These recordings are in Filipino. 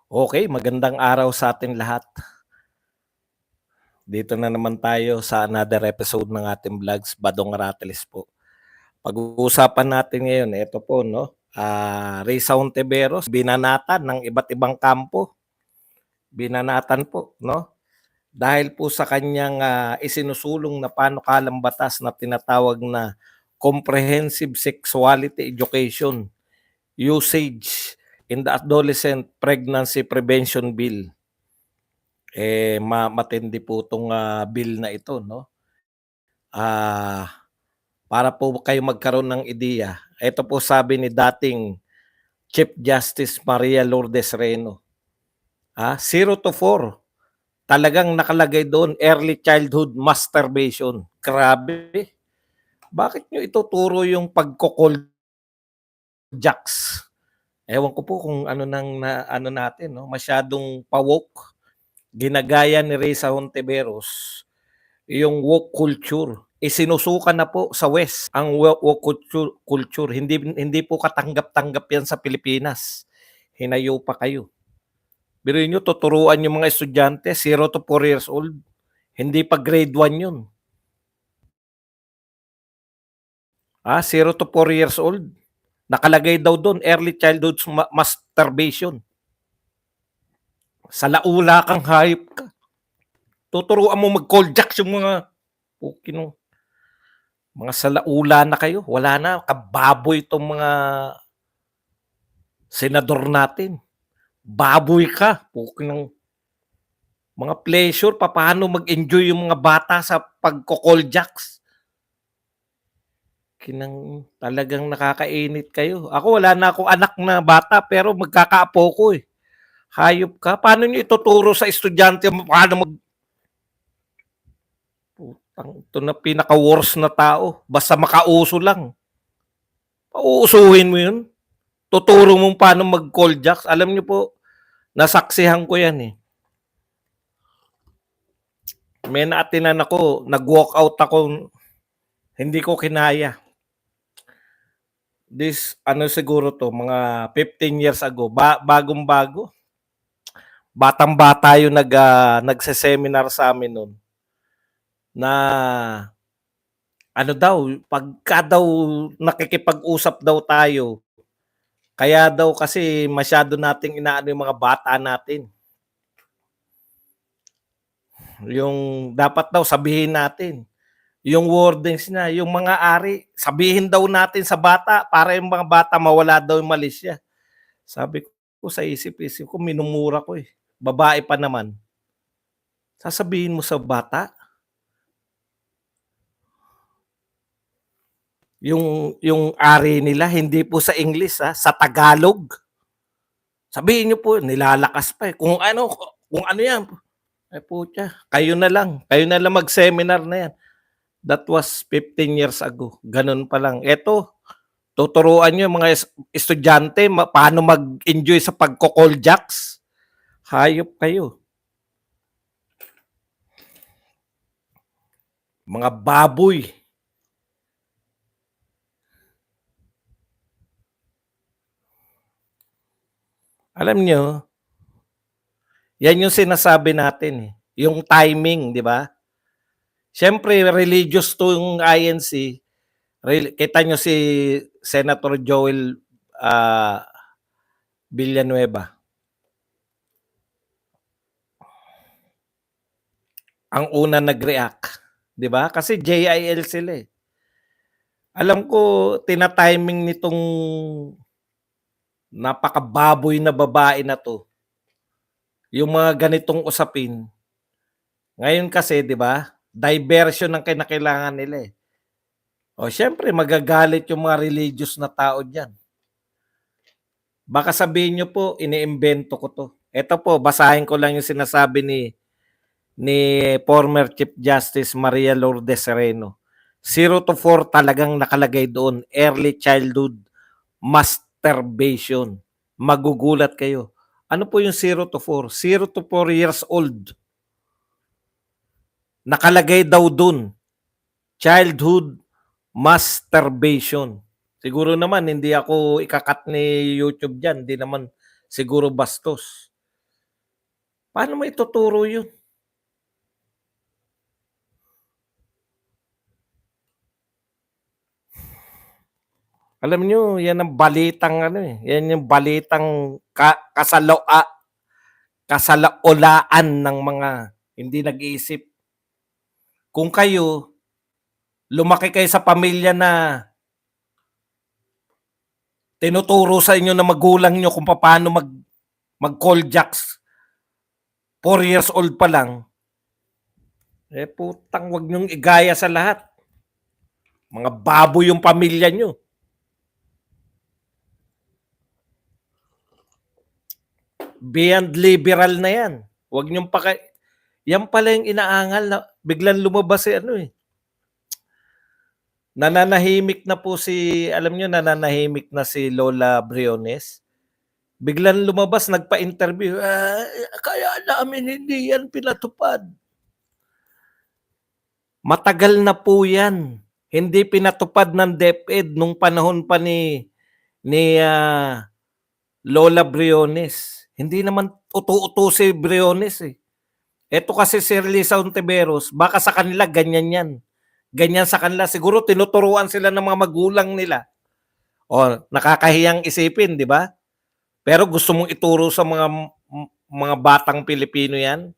Okay, magandang araw sa ating lahat. Dito na naman tayo sa another episode ng ating vlogs, Badong Ratelis po. Pag-uusapan natin ngayon, ito po, no? Risa Hontiveros, binanatan ng iba't ibang kampo. Binanatan po, no? Dahil po sa kanyang isinusulong na panukalang batas na tinatawag na Comprehensive Sexuality Education Usage in the Adolescent Pregnancy Prevention Bill. Matindi po 'tong bill na ito, 'no. Para po kayo magkaroon ng ideya, ito po sabi ni dating Chief Justice Maria Lourdes Reno, 0 to 4 talagang nakalagay doon early childhood masturbation. Grabe, bakit niyo ituturo yung pagko-cold jacks? Ewan ko po kung ano na ano natin, 'no, masyadong pa-woke. Ginagaya ni Risa Hontiveros yung woke culture. Isinusukan na po sa West ang woke culture. Hindi po katanggap-tanggap yan sa Pilipinas. Hinayo pa kayo. Biruin niyo tuturuan yung mga estudyante 0 to 4 years old. Hindi pa grade 1 yun. 0 to 4 years old. Nakalagay daw doon early childhood masturbation. Sa laula kang hayop ka. Tuturuan mo mag-cold jacks yung mga pukinong mga salaula na kayo. Wala na, kababoy itong mga senador natin. Baboy ka. Pukinong mga pleasure, paano mag-enjoy yung mga bata sa pagko-call jacks. Talagang nakakainit kayo. Ako wala na akong anak na bata pero magkakaapo ko eh. Hayop ka. Paano niyo ituturo sa estudyante paano mag ito na pinaka-worst na tao. Basta makauso lang. Pauusuhin mo yun. Tuturo mo paano mag-call jacks. Alam niyo po, nasaksihan ko yan eh. May naatinan ako, nag-walk out ako, hindi ko kinaya. Siguro to, mga 15 years ago, bagong-bago. Batang-bata yung nagse-seminar sa amin noon na ano daw, pagka daw nakikipag-usap daw tayo, kaya daw kasi masyado nating inaano yung mga bata natin. Yung dapat daw sabihin natin, yung wordings na, yung mga ari, sabihin daw natin sa bata para yung mga bata mawala daw yung malisya. Sabi ko sa isip-isip ko, minumura ko eh. Babae pa naman. Sasabihin mo sa bata, yung ari nila, hindi po sa English sa Tagalog. Sabihin niyo po, nilalakas pa eh. Kung ano yan. Putya, kayo na lang mag-seminar na yan. That was 15 years ago. Ganun pa lang. Eto, tuturuan niyo yung mga estudyante paano mag-enjoy sa pagko-call jacks. Hayop kayo. Mga baboy. Alam niyo, yan yung sinasabi natin eh. Yung timing, di ba? Siyempre, religious to yung INC. Kita nyo si Senator Joel Villanueva. Ang una nag-react, 'di ba? Kasi JIL sila eh. Alam ko tina-timing nitong napakababoy na babae na 'to yung mga ganitong usapin. Ngayon kasi 'di ba, diversion ang kinakailangan nila eh. O siyempre magagalit yung mga religious na tao diyan. Baka sabihin niyo po iniimbento ko 'to. Ito po, basahin ko lang yung sinasabi ni former Chief Justice Maria Lourdes Sereno. 0 to 4 talagang nakalagay doon, early childhood masturbation. Magugulat kayo. Ano po yung 0 to 4? 0 to 4 years old. Nakalagay daw doon, childhood masturbation. Siguro naman hindi ako ikakat ni YouTube diyan, hindi naman siguro bastos. Paano mo ituturo yun? Alam niyo, yan ang balitang ano eh, yan yung balitang kasalaulaan ng mga hindi nag-iisip. Kung kayo, lumaki kayo sa pamilya na tinuturo sa inyo na magulang nyo kung paano mag-call jacks, 4 years old pa lang, eh putang wag nyong igaya sa lahat. Mga baboy yung pamilya nyo. Beyond liberal na yan. Wag nyong yan pala yung inaangal na biglang lumabas si ano eh. Nananahimik na po alam nyo, nananahimik na si Lola Briones. Biglang lumabas, nagpa-interview. Kaya namin hindi yan pinatupad. Matagal na po yan. Hindi pinatupad ng DepEd nung panahon pa ni Lola Briones. Hindi naman utu-utu si Briones eh. Ito kasi si Lisa Ontiveros, baka sa kanila ganyan yan. Ganyan sa kanila. Siguro tinuturuan sila ng mga magulang nila. O, nakakahiyang isipin, di ba? Pero gusto mong ituro sa mga batang Pilipino yan?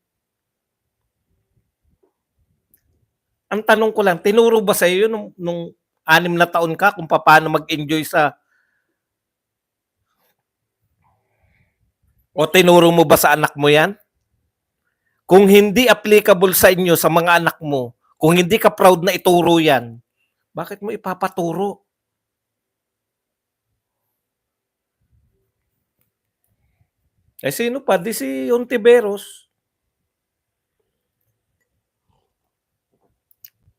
Ang tanong ko lang, tinuro ba sa iyo nung 6 na taon ka kung paano mag-enjoy o tinuro mo ba sa anak mo yan? Kung hindi applicable sa inyo, sa mga anak mo, kung hindi ka proud na ituro yan, bakit mo ipapaturo? Eh sino pa? Di si Ontiveros.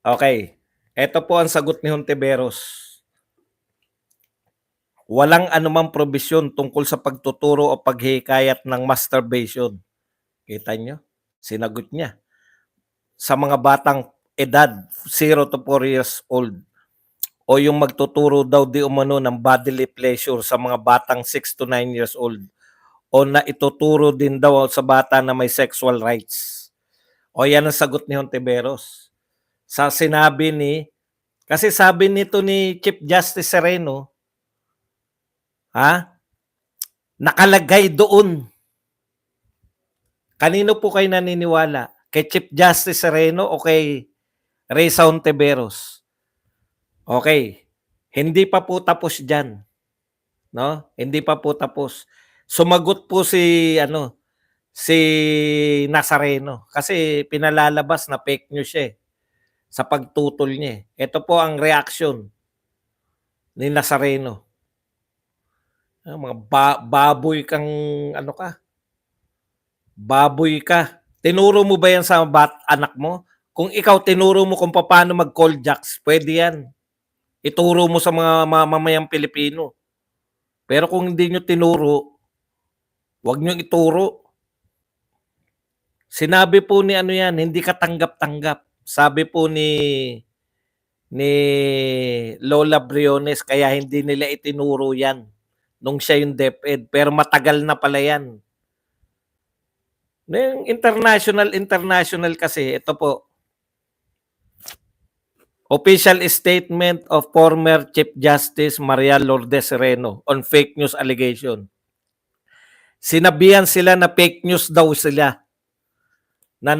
Okay. Ito po ang sagot ni Hontiveros. Walang anumang probisyon tungkol sa pagtuturo o paghihikayat ng masturbation. Kita nyo? Sinagot niya. Sa mga batang edad 0 to 4 years old o yung magtuturo daw di umano ng bodily pleasure sa mga batang 6 to 9 years old o na ituturo din daw sa bata na may sexual rights. O yan ang sagot ni Hontiveros. Sa sinabi kasi sabi nito ni Chief Justice Sereno, nakalagay doon. Kanino po kayo naniniwala? Kay Chief Justice Sereno o kay Reza Ontiveros? Okay. Hindi pa po tapos diyan, no? Hindi pa po tapos. Sumagot po si Nazareno kasi pinalalabas na fake news siya sa pagtutol niya. Ito po ang reaction ni Nazareno. Mga baboy kang baboy ka. Tinuro mo ba yan sa anak mo? Kung ikaw tinuro mo kung paano mag-call jacks, pwede yan. Ituro mo sa mga mamamayang Pilipino. Pero kung hindi nyo tinuro, wag nyo ituro. Sinabi po ni yan, hindi ka tanggap-tanggap. Sabi po ni Lola Briones, kaya hindi nila itinuro yan nung siya yung DepEd. Pero matagal na pala yan. Yung international kasi, ito po, official statement of former Chief Justice Maria Lourdes Sereno on fake news allegation. Sinabihan sila na fake news daw sila. Na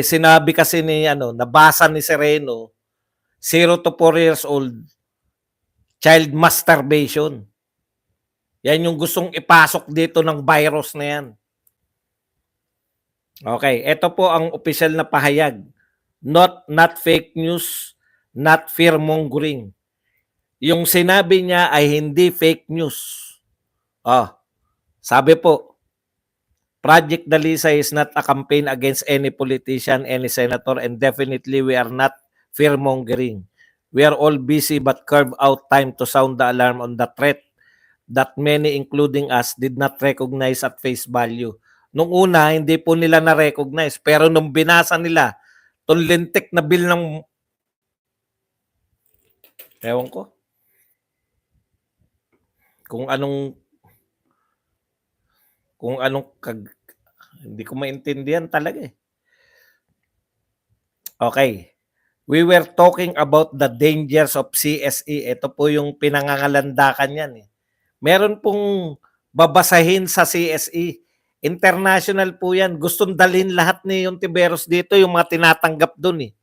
sinabi kasi nabasa ni Sereno, 0 to 4 years old, child masturbation. Yan yung gustong ipasok dito ng virus na yan. Okay, ito po ang official na pahayag. Not fake news, not fear-mongering. Yung sinabi niya ay hindi fake news. Sabi po, Project Dalisay is not a campaign against any politician, any senator, and definitely we are not fear-mongering. We are all busy but carve out time to sound the alarm on the threat that many, including us, did not recognize at face value. Nung una, hindi po nila na-recognize. Pero nung binasa nila, itong lintik na bill ng ewan ko kung anong Hindi ko maintindihan talaga eh. Okay. We were talking about the dangers of CSE. Ito po yung pinangangalandakan yan eh. Meron pong babasahin sa CSE. International po yan. Gustong dalhin lahat ni yung Tiberos dito, yung mga tinatanggap dun eh.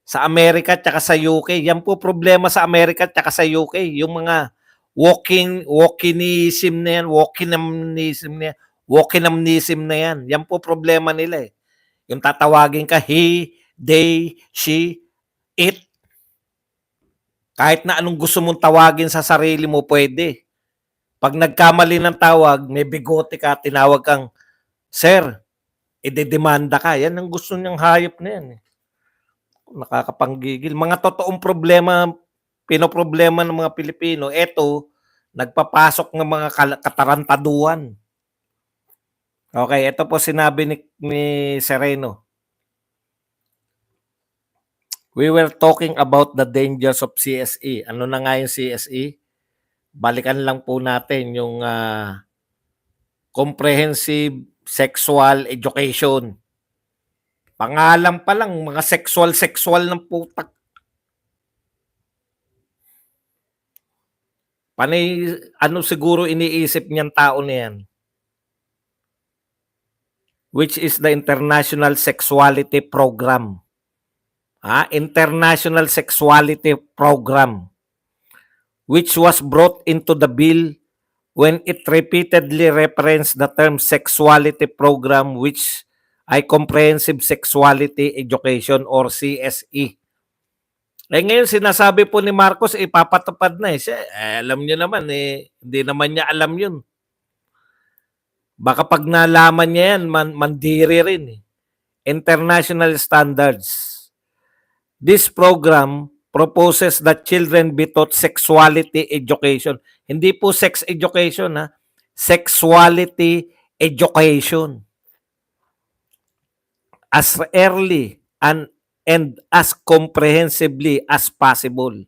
Sa Amerika at sa UK. Yan po problema sa Amerika at sa UK. Yung mga walkinism na yan, walkinamnism na yan. Yan po problema nila eh. Yung tatawagin ka he, they, she, it. Kahit na anong gusto mong tawagin sa sarili mo, pwede. Pag nagkamali ng tawag, may bigote ka, tinawag kang, sir, idedemanda ka. Yan ang gusto niyang hayop na yan. Nakakapanggigil. Mga totoong problema, pinoproblema ng mga Pilipino, eto, nagpapasok ng mga katarantaduan. Okay, ito po sinabi ni Sereno. We were talking about the dangers of CSE. Ano na nga yung CSE? Balikan lang po natin yung comprehensive sexual education. Pangalan pa lang, mga sexual ng putak. Panay, ano siguro iniisip niyang tao na yan? Which is the International Sexuality Program. International Sexuality Program, which was brought into the bill when it repeatedly referenced the term sexuality program, which ay Comprehensive Sexuality Education or CSE. Ngayon sinasabi po ni Marcos, ipapatupad na eh. Alam niyo naman eh, hindi naman niya alam yun. Baka pag nalaman niya yan, mandiri rin eh. International standards. This program proposes that children be taught sexuality education. Hindi po sex education sexuality education. As early and as comprehensively as possible.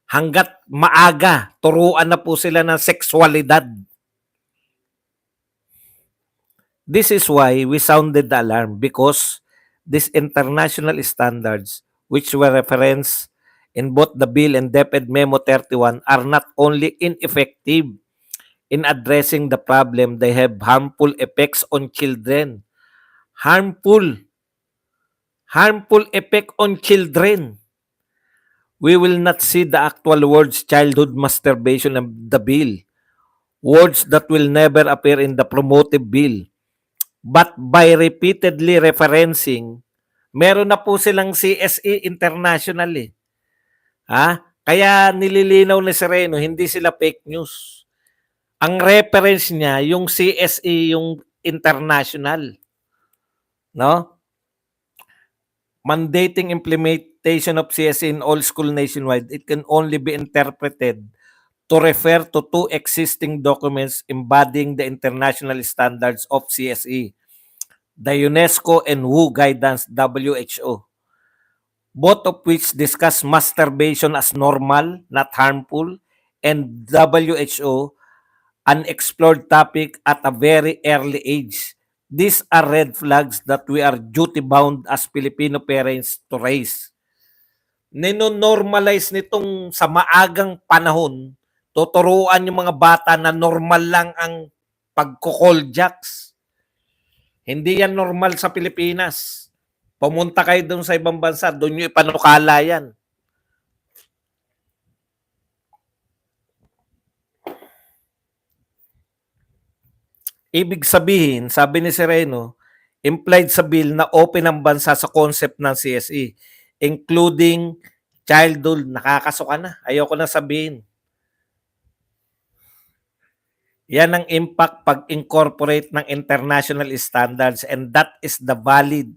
Hanggat maaga, turuan na po sila ng sexualidad. This is why we sounded the alarm because these international standards, which were referenced in both the bill and DepEd Memo 31, are not only ineffective in addressing the problem, they have harmful effects on children. Harmful effect on children. We will not see the actual words childhood masturbation of the bill, words that will never appear in the promotive bill. But by repeatedly referencing, meron na po silang CSE international eh. Kaya nililinaw ni Sereno, hindi sila fake news. Ang reference niya, yung CSE, yung international. No? Mandating implementation of CSE in all school nationwide, it can only be interpreted to refer to two existing documents embodying the international standards of CSE, the UNESCO and WHO guidance WHO, both of which discuss masturbation as normal, not harmful, and WHO, an explored topic at a very early age. These are red flags that we are duty-bound as Filipino parents to raise. Nino-normalize nitong sa maagang panahon, tuturuan yung mga bata na normal lang ang pagko-call jacks. Hindi yan normal sa Pilipinas. Pumunta kayo doon sa ibang bansa, doon nyo ipanukala yan. Ibig sabihin, sabi ni Sereno, implied sa bill na open ang bansa sa concept ng CSE, including childhood. Nakakasuka na. Ayoko na sabihin. Yan ang impact pag-incorporate ng international standards, and that is the valid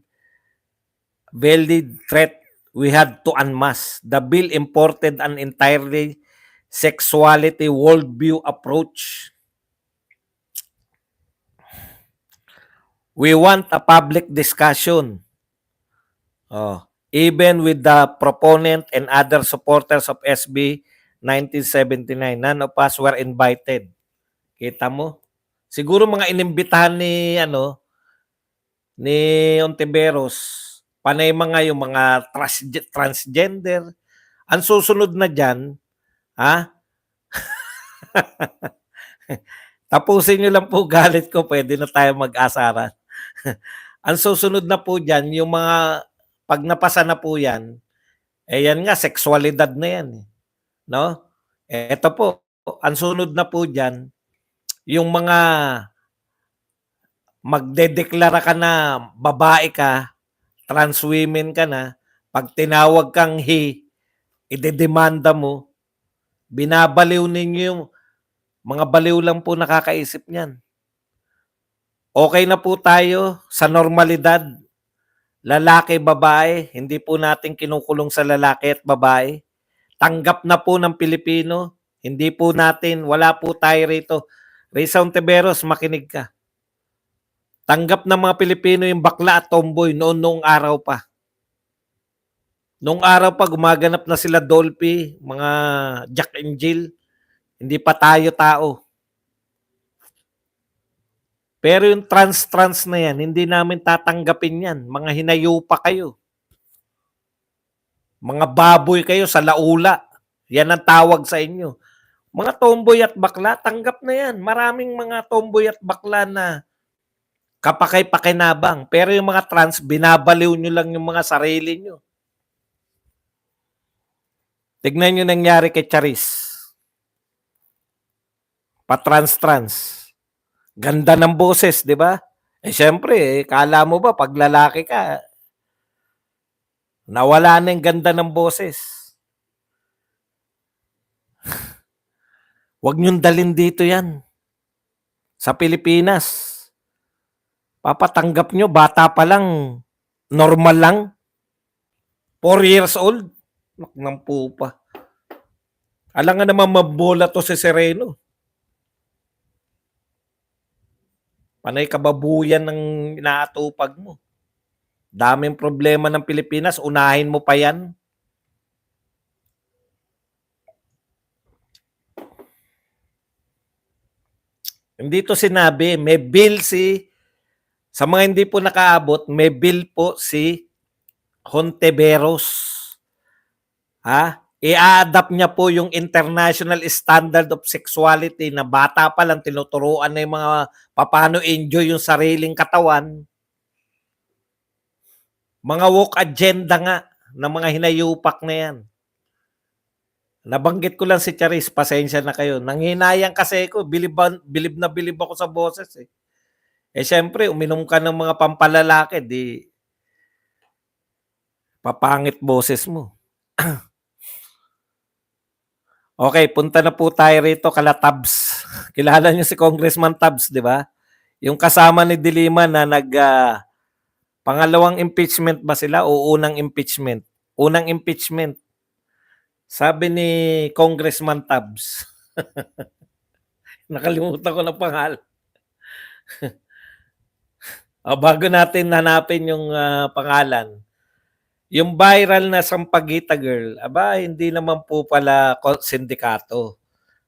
threat we had to unmask. The bill imported an entirely sexuality worldview approach. We want a public discussion. Even with the proponent and other supporters of SB 1979, none of us were invited. Kita mo? Siguro mga inimbitahan ni ni Ontiveros, panay mga yung mga transgender. Ang susunod na diyan, ha, tapusin niyo lang po galit ko, puwede na tayo mag-asaran. Ang susunod na po diyan yung mga 'pag napasa na po 'yan, eh, 'yan nga sexualidad na 'yan, eh, 'no? Eto po, ang sunod na po diyan, yung mga magdedeklara ka na babae ka, trans women ka na, 'pag tinawag kang he, idedemanda mo, binabaliw ninyo yung mga baliw lang po nakakaisip niyan. Okey na po tayo sa normalidad, lalaki, babae, hindi po natin kinukulong sa lalaki at babae. Tanggap na po ng Pilipino, hindi po natin, wala po tayo rito. Risa Ontiveros, makinig ka. Tanggap ng mga Pilipino yung bakla at tomboy noong araw pa. Noong araw pa gumaganap na sila Dolphy, mga Jack and Jill, hindi pa tayo tao. Pero yung trans na yan, hindi namin tatanggapin yan. Mga hinayupa kayo. Mga baboy kayo sa laula. Yan ang tawag sa inyo. Mga tomboy at bakla, tanggap na yan. Maraming mga tomboy at bakla na kapakay-pakinabang. Pero yung mga trans, binabaliw nyo lang yung mga sarili nyo. Tignan nyo nangyari kay Charis. Pa-trans-trans. Ganda ng boses, di ba? Eh syempre, kala mo ba pag lalaki ka, nawala na yung ganda ng boses. Huwag niyong dalhin dito yan. Sa Pilipinas. Papatanggap nyo, bata pa lang, normal lang. 4 years old. Naknang pupa. Alam nga naman mabola to si Sereno. Panay kababuyan ng inaatupag mo. Daming problema ng Pilipinas, unahin mo pa yan. Hindi to sinabi, may bill sa mga hindi po nakaabot, may bill po si Hontiveros. Ha? I-adapt niya po yung international standard of sexuality na bata pa lang tinuturuan na yung mga paano enjoy yung sariling katawan. Mga woke agenda nga ng mga hinayupak na yan. Nabanggit ko lang si Charis, pasensya na kayo. Nanghinayang kasi ako, bilib na bilib ako sa boses eh. Eh syempre, uminom ka ng mga pampalalaki, di papangit boses mo. Okay, punta na po tayo rito kala Tabs. Kilala niyo si Congressman Tabs, di ba? Yung kasama ni Dilima na pangalawang impeachment ba sila o unang impeachment? Unang impeachment. Sabi ni Congressman Tabs. Nakalimutan ko na pangalan. Bago natin hanapin yung pangalan. Yung viral na Sampaguita girl, hindi naman po pala sindikato.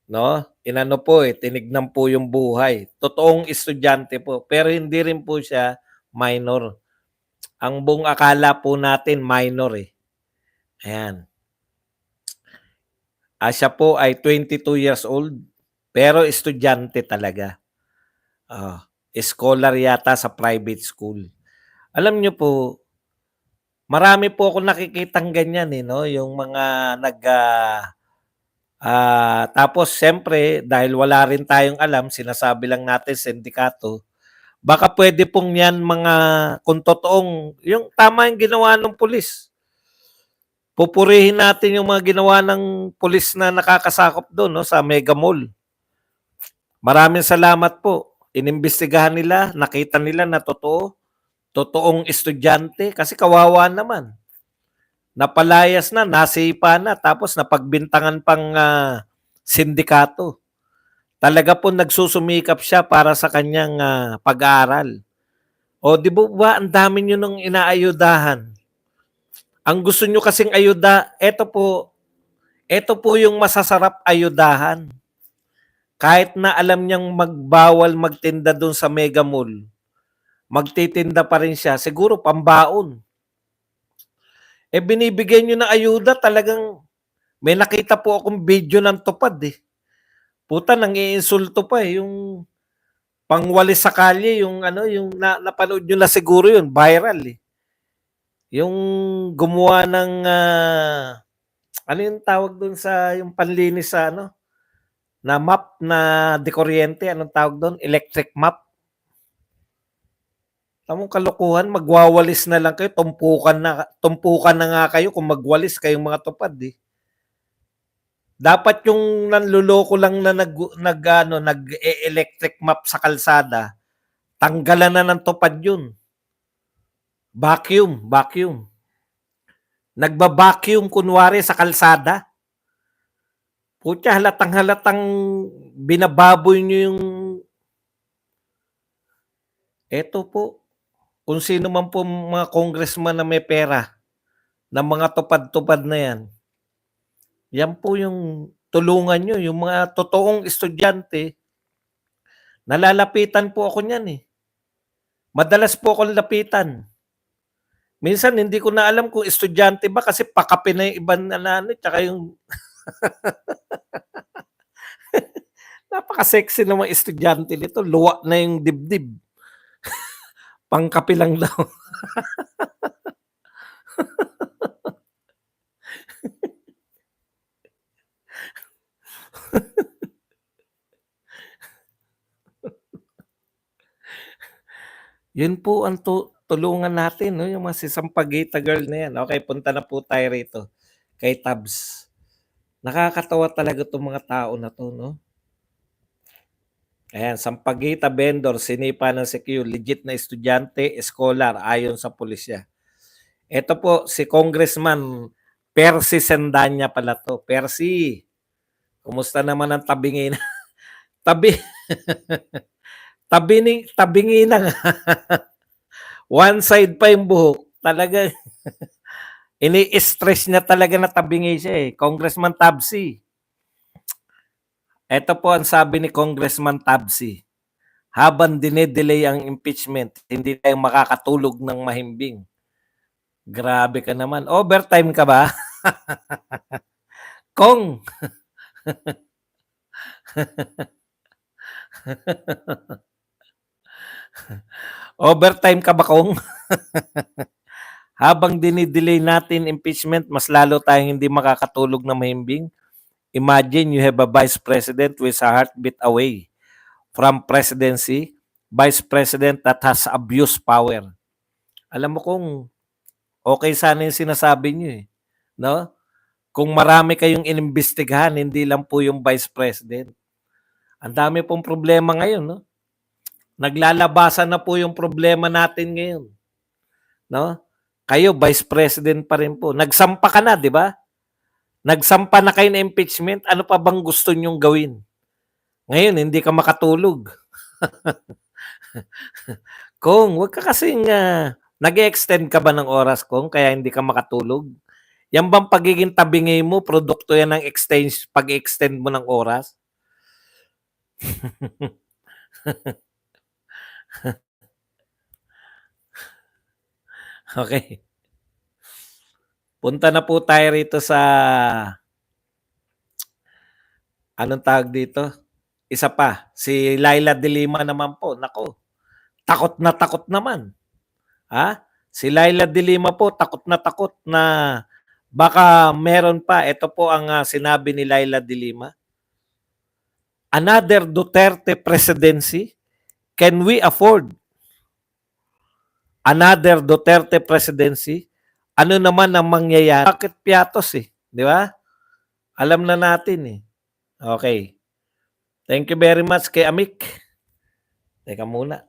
No? Inano po tinignan po yung buhay. Totoong estudyante po, pero hindi rin po siya minor. Ang buong akala po natin minor eh. Ayan. Siya po ay 22 years old, pero estudyante talaga. Scholar yata sa private school. Alam niyo po, marami po ako nakikitang ganyan eh, no? Yung mga tapos siyempre, dahil wala rin tayong alam, sinasabi lang natin sindikato, baka pwede pong yan mga, kung totoong, yung tama yung ginawa ng pulis. Pupurihin natin yung mga ginawa ng pulis na nakakasakop doon no, sa Mega Mall. Maraming salamat po. Inimbestigahan nila, nakita nila na totoong estudyante, kasi kawawa naman. Napalayas na, nasipa na, tapos napagbintangan pang sindikato. Talaga po nagsusumikap siya para sa kanyang pag-aaral. O di ba ang dami nyo nung inaayudahan? Ang gusto nyo kasing ayuda, ito po yung masasarap ayudahan. Kahit na alam niyang magbawal magtinda doon sa Mega Mall, magtitinda pa rin siya, siguro pambaon. Eh, binibigyan niyo ng ayuda, talagang may nakita po akong video ng TUPAD, eh. Puta, nang-iinsulto pa, eh, yung pangwalis sa kalye, yung ano, yung napanood niyo na siguro yun, viral, eh. Yung gumawa ng, ano yung tawag dun sa yung panlinis sa ano, na mop na dekuryente, anong tawag dun? Electric mop. Tamong kalokohan, magwawalis na lang kayo, tumpukan na nga kayo kung magwalis kayong mga TUPAD, eh. Dapat yung nanloloko lang na nag-electric mop sa kalsada, tanggalan na ng TUPAD yun. Vacuum. Nagba-vacuum kunwari sa kalsada. Putya, halatang binababoy nyo yung... Eto po, kung sino man po mga congressman na may pera, na mga tupad-tupad na yan, yan po yung tulungan nyo, yung mga totoong estudyante, nalalapitan po ako niyan, eh. Madalas po akong lapitan. Minsan hindi ko na alam kung estudyante ba kasi pakape na yung ibang ano, tsaka yung napaka-sexy ng mga estudyante nito, luwa na yung dibdib. Pangkape lang daw. Yun po ang tulungan natin, no? Yung mga si Sampaguita girl na yan. Okay, punta na po tayo rito kay Tabs. Nakakatawa talaga itong mga tao na to, no? Ayan, Sampaguita vendor, sinipa ng CQ, legit na estudyante, scholar, ayon sa pulisya. Ito po, si Congressman Percy Sendanya pala to. Percy, kumusta naman ang tabingin? Tabi, tabingi na nga. One side pa yung buhok. Talaga, ini-stress niya talaga na tabingi siya, eh. Congressman Tabsi. Ito po ang sabi ni Congressman Tabsi. Habang dinedelay ang impeachment, hindi tayo makakatulog ng mahimbing. Grabe ka naman. Overtime ka ba? Kong! Overtime ka ba, Kong? Habang dinidelay natin impeachment, mas lalo tayong hindi makakatulog na mahimbing. Imagine you have a vice president with a heartbeat away from presidency, vice president that has abused power. Alam mo kung okay sana yung sinasabi niyo, eh. No? Kung marami kayong inimbestigahan, hindi lang po yung vice president. Ang dami pong problema ngayon, no? Naglalabasan na po yung problema natin ngayon. No? Kayo, vice president pa rin po. Nagsampa ka na, di ba? Nagsampa na kayo ng impeachment. Ano pa bang gusto nyong gawin? Ngayon, hindi ka makatulog. Kung, wag ka kasing nag-extend ka ba ng oras, Kung, kaya hindi ka makatulog? Yan bang pagiging tabingay mo, produkto yan ng pag-extend mo ng oras? Okay. Punta na po tayo rito sa anong tawag dito? Isa pa, si Laila de Lima naman po. Nako, takot naman. Ha? Si Laila de Lima po, takot na baka meron pa. Ito po ang sinabi ni Laila de Lima. Another Duterte presidency? Can we afford another Duterte presidency? Ano naman ang mangyayari? Bakit piatos, eh? Di ba? Alam na natin, eh. Okay. Thank you very much kay Amik. Teka muna.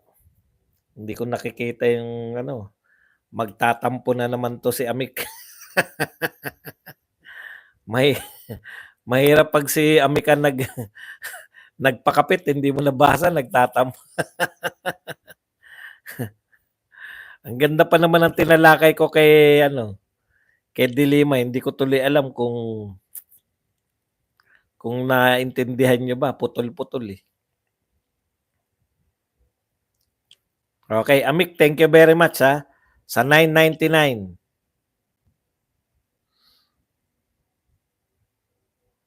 Hindi ko nakikita yung ano. Magtatampo na naman to si Amik. Mahirap pag si Amik ang nagpakapit, hindi mo nabasa, nagtatampo. Ang ganda pa naman ng tinalakay ko kay kay Dilima. Hindi ko tuloy alam kung naintindihan nyo ba, putol-putol, eh. Okay, Amik, thank you very much ha. Sa 999.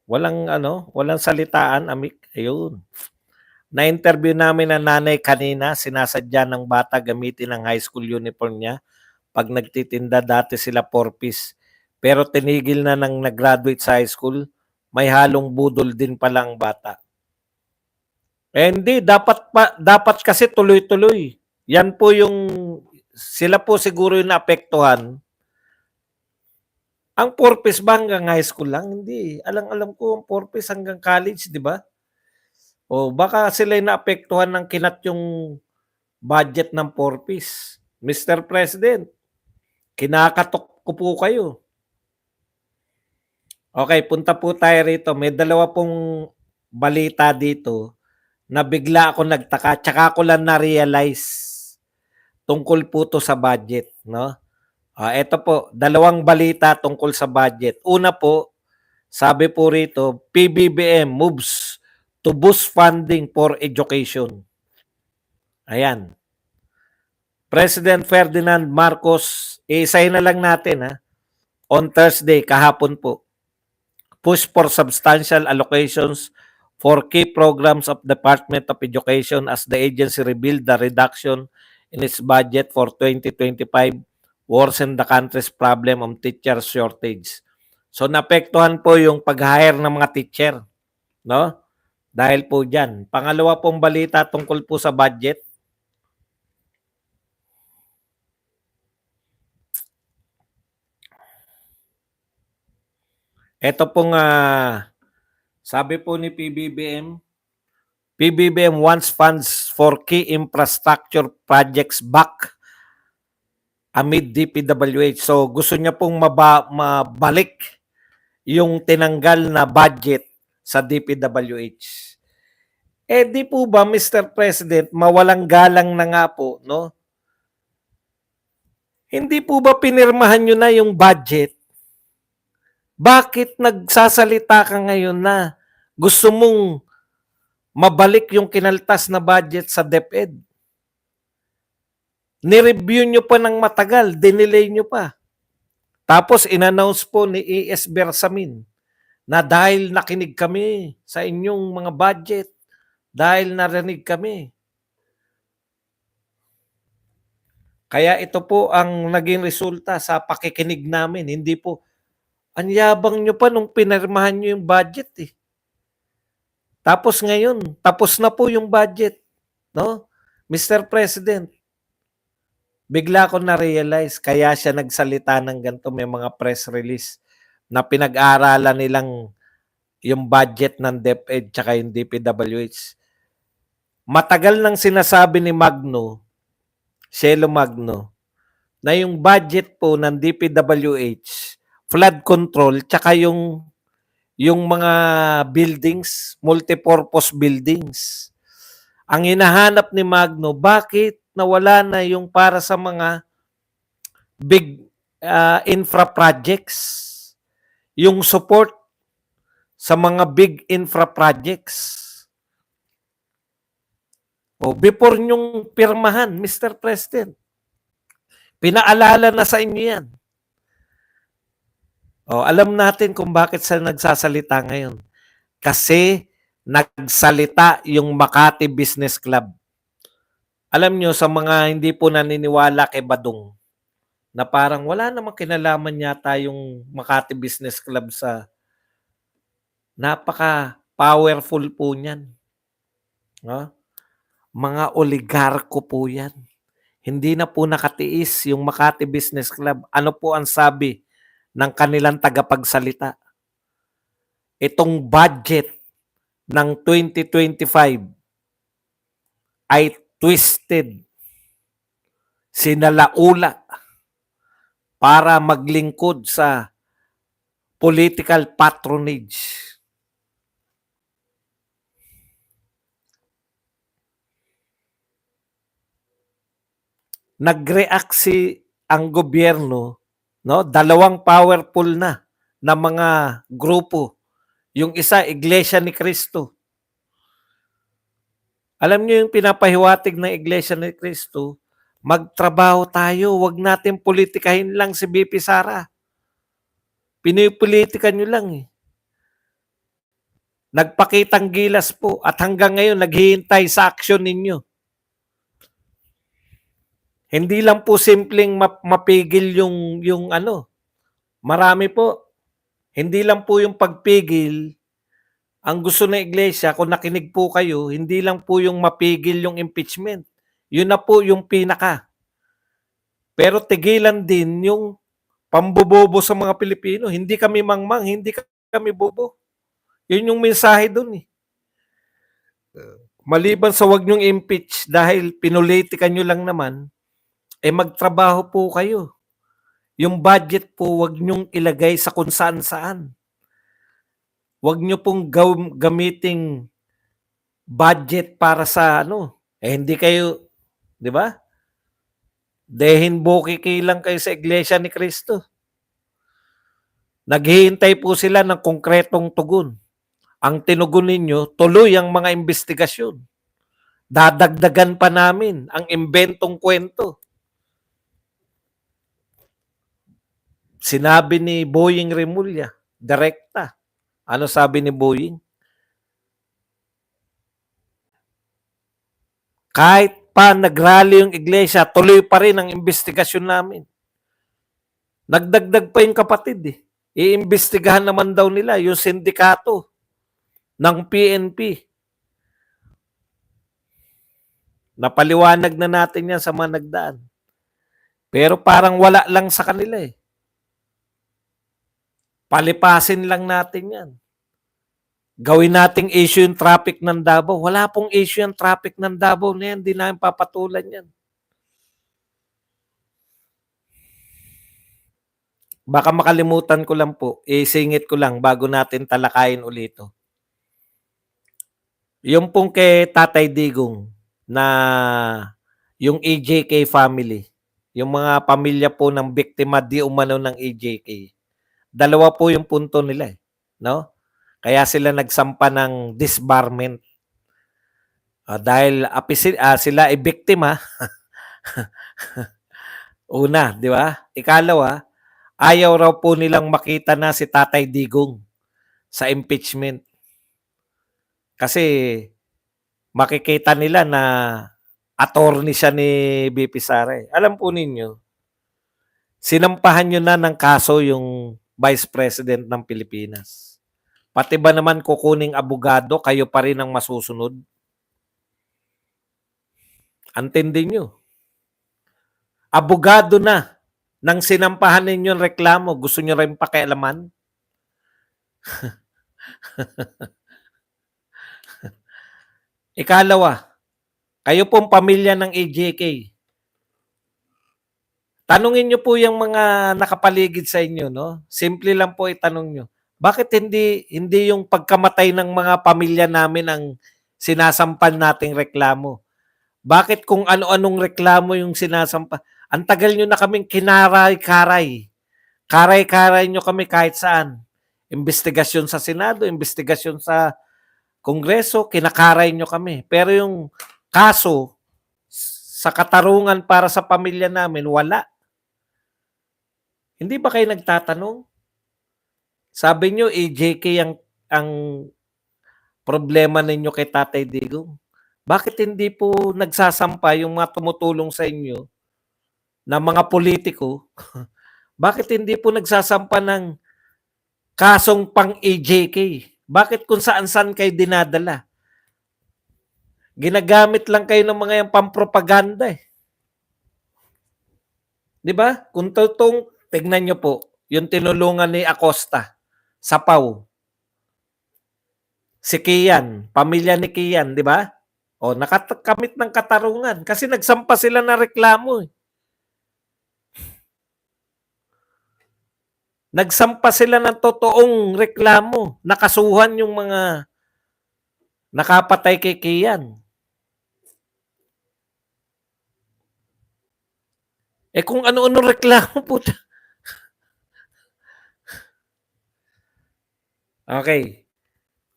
Walang salitaan, Amik. Ayun. Na-interview namin ang nanay kanina, sinasadya ng bata gamitin ang high school uniform niya. Pag nagtitinda dati sila 4-piece. Pero tinigil na nang nag-graduate sa high school, may halong budol din pala ang bata. Hindi, dapat kasi tuloy-tuloy. Yan po yung sila po siguro yung naapektuhan. Ang 4-piece ba hanggang high school lang? Hindi. Alam ko ang 4-piece hanggang college, di ba? O baka sila yung naapektuhan ng kinat yung budget ng 4-piece. Mr. President, kinakatok ko po kayo. Okay, punta po tayo rito. May dalawa pong balita dito na bigla ako nagtaka, tsaka ko lang na-realize tungkol po to sa budget, no? Ito po, dalawang balita tungkol sa budget. Una po, sabi po rito, PBBM moves to boost funding for education. Ayan. President Ferdinand Marcos, isahin na lang natin ha, on Thursday, kahapon po, push for substantial allocations for key programs of Department of Education as the agency revealed the reduction in its budget for 2025 worsen the country's problem of teacher shortage. So naapektuhan po yung pag-hire ng mga teacher, no? Dahil po diyan. Pangalawa pong balita tungkol po sa budget. Ito pong sabi po ni PBBM wants funds for key infrastructure projects back amid DPWH. So gusto niya pong mabalik yung tinanggal na budget sa DPWH. Di po ba, Mr. President, mawalang galang na nga po, no? Hindi po ba pinirmahan nyo na yung budget? Bakit nagsasalita ka ngayon na gusto mong mabalik yung kinaltas na budget sa DepEd? Nireview nyo pa ng matagal, dinelay nyo pa. Tapos in-announce po ni A.S. Bersamin na dahil nakinig kami sa inyong mga budget, dahil narinig kami. Kaya ito po ang naging resulta sa pakikinig namin. Hindi po, ang yabang nyo pa nung pinirmahan nyo yung budget eh. Tapos ngayon, tapos na po yung budget. No? Mr. President, bigla ko na-realize, kaya siya nagsalita ng ganito, may mga press release na pinag-aaralan nilang yung budget ng DepEd tsaka yung DPWH. Matagal nang sinasabi ni Cielo Magno, na yung budget po ng DPWH, flood control, tsaka yung mga buildings, multipurpose buildings. Ang hinahanap ni Magno, bakit nawala na yung para sa mga big infra projects? Yung support sa mga big infra projects. Before nyong pirmahan, Mr. President, pinaalala na sa inyo yan. Alam natin kung bakit siya nagsasalita ngayon. Kasi nagsalita yung Makati Business Club. Alam nyo, sa mga hindi po naniniwala kay Badong, na parang wala namang kinalaman yata yung Makati Business Club sa napaka-powerful po niyan. No? Mga oligarko po yan. Hindi na po nakatiis yung Makati Business Club. Ano po ang sabi ng kanilang tagapagsalita? Itong budget ng 2025 ay twisted, sinalaula para maglingkod sa political patronage. Nag-react ang gobyerno, no? Dalawang powerful na mga grupo. Yung isa, Iglesia ni Cristo. Alam niyo yung pinapahiwatig ng Iglesia ni Cristo, Magtrabaho tayo, wag natin politikahin lang si VP Sara. Pinipolitika nyo lang eh. Nagpakitang gilas po at hanggang ngayon naghihintay sa aksyon ninyo. Hindi lang po simpleng mapigil yung ano. Marami po. Hindi lang po yung pagpigil. Ang gusto ng iglesia, kung nakinig po kayo, hindi lang po yung mapigil yung impeachment. Yun na po yung pinaka. Pero tigilan din yung pambobobo sa mga Pilipino. Hindi kami mangmang, hindi kami bobo. Yun yung mensahe dun eh. Maliban sa wag nyong impeach dahil pinulitika nyo lang naman, magtrabaho po kayo. Yung budget po, wag nyong ilagay sa kung saan-saan. Wag nyo pong gamiting budget para sa ano. Hindi kayo, di ba? Dehin bukiki lang kayo sa Iglesia ni Cristo. Naghihintay po sila ng konkretong tugon. Ang tinugon ninyo, tuloy ang mga investigasyon. Dadagdagan pa namin ang imbentong kwento. Sinabi ni Boying Remulla, direkta. Ano sabi ni Boying? Kahit pa nagrally yung iglesia, tuloy pa rin ang investigasyon namin. Nagdagdag pa yung kapatid eh. Iimbestigahan naman daw nila yung sindikato ng PNP. Napaliwanag na natin yan sa mga nagdaan. Pero parang wala lang sa kanila eh. Palipasin lang natin yan. Gawin nating issue yung traffic ng Davao. Wala pong issue yung traffic ng Davao na yan. Hindi namin papatulan yan. Baka makalimutan ko lang po. Isingit ko lang bago natin talakayin ulit ito. Yung pong kay Tatay Digong na yung EJK family. Yung mga pamilya po ng biktima di umano ng EJK. Dalawa po yung punto nila eh. No? Kaya sila nagsampa ng disbarment. Dahil sila ay biktima. Una, di ba? Ikalawa, ayaw raw po nilang makita na si Tatay Digong sa impeachment. Kasi makikita nila na attorney siya ni BP Sara. Alam po ninyo, sinampahan nyo na ng kaso yung Vice President ng Pilipinas. Pati ba naman kukuning abogado, kayo pa rin ang masusunod? Antindi nyo. Abogado na nang sinampahan ninyo yung reklamo, gusto nyo rin pakialaman? Ikalawa, kayo pong pamilya ng EJK. Tanungin nyo po yung mga nakapaligid sa inyo, no? Simple lang po itanong nyo. Bakit hindi yung pagkamatay ng mga pamilya namin ang sinasampan nating reklamo? Bakit kung ano-anong reklamo yung sinasampa? Ang tagal nyo na kaming kinaray-karay. Karay-karay nyo kami kahit saan. Investigasyon sa Senado, investigasyon sa Kongreso, kinakaray nyo kami. Pero yung kaso sa katarungan para sa pamilya namin, wala. Hindi ba kayo nagtatanong? Sabi nyo, EJK ang problema ninyo kay Tatay Digong. Bakit hindi po nagsasampa yung mga tumutulong sa inyo na mga politiko? Bakit hindi po nagsasampa ng kasong pang-EJK? Bakit kung saan-saan kayo dinadala? Ginagamit lang kayo ng mga yung pampropaganda eh. Di ba? Kung tignan nyo po, yung tinulungan ni Acosta sa Pau. Si Kian, pamilya ni Kian, di ba? O, nakakamit ng katarungan kasi nagsampa sila na reklamo. Nagsampa sila ng totoong reklamo. Nakasuhan yung mga nakapatay kay Kian. Kung ano-ano reklamo po. Okay.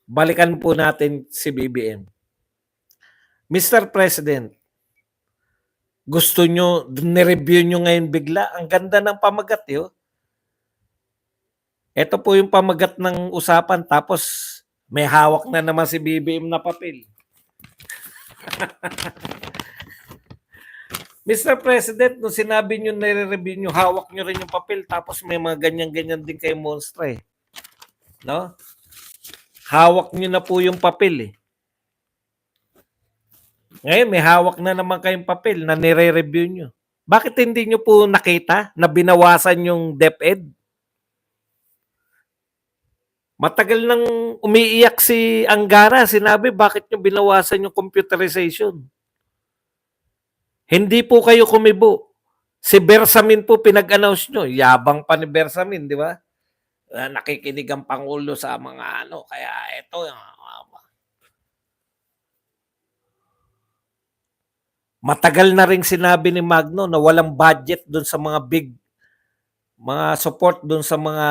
Balikan po natin si BBM. Mr. President, Gusto nyo, nireview nyo ngayon bigla. Ang ganda ng pamagat, eh. Ito po yung pamagat ng usapan, tapos may hawak na naman si BBM na papel. Mr. President, nung sinabi nyo nire-review nyo, hawak nyo rin yung papel, tapos may mga ganyan-ganyan din kayo monstra, eh. No? Hawak nyo na po yung papel, eh. Ngayon, may hawak na naman kayong papel na nire-review nyo. Bakit hindi nyo po nakita na binawasan yung DepEd? Matagal nang umiiyak si Angara. Sinabi, bakit nyo binawasan yung computerization? Hindi po kayo kumibo. Si Bersamin po pinag-announce nyo. Yabang pa ni Bersamin, di ba? Nakikinig ang Pangulo sa mga ano. Kaya ito, matagal na rin sinabi ni Magno na walang budget doon sa mga support doon sa mga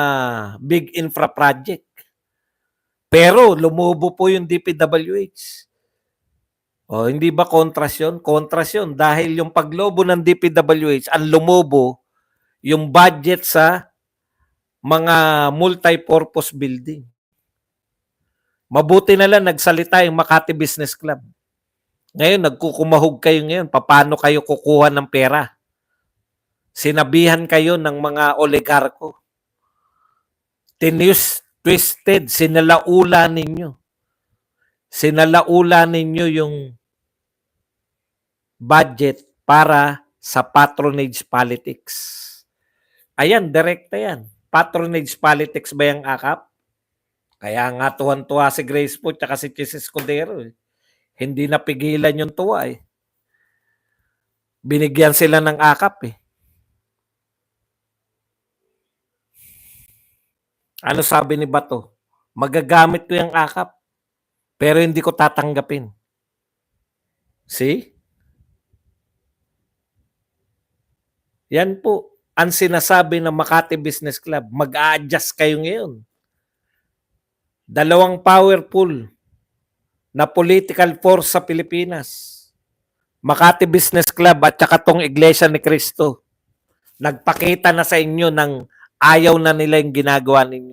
big infra project. Pero lumubo po yung DPWH. O, hindi ba kontras yun? Kontras yun. Dahil yung paglobo ng DPWH, ang lumubo yung budget sa mga multi-purpose building. Mabuti na lang nagsalita yung Makati Business Club. Ngayon, nagkukumahog kayo ngayon. Paano kayo kukuha ng pera? Sinabihan kayo ng mga oligarko. Twisted. Sinalaula ninyo. Sinalaula ninyo yung budget para sa patronage politics. Ayan, direkta yan. Patronage politics ba yung akap? Kaya nga tuwan-tuwa si Grace po tsaka si Chis Escudero. Eh. Hindi napigilan yung tuwa eh. Binigyan sila ng akap eh. Ano sabi ni Bato? Magagamit ko yung akap, pero hindi ko tatanggapin. See? Yan po ang sinasabi ng Makati Business Club. Mag-a-adjust kayo ngayon. Dalawang powerful na political force sa Pilipinas. Makati Business Club at saka tong Iglesia ni Cristo. Nagpakita na sa inyo ng ayaw na nila yung ginagawa ninyo.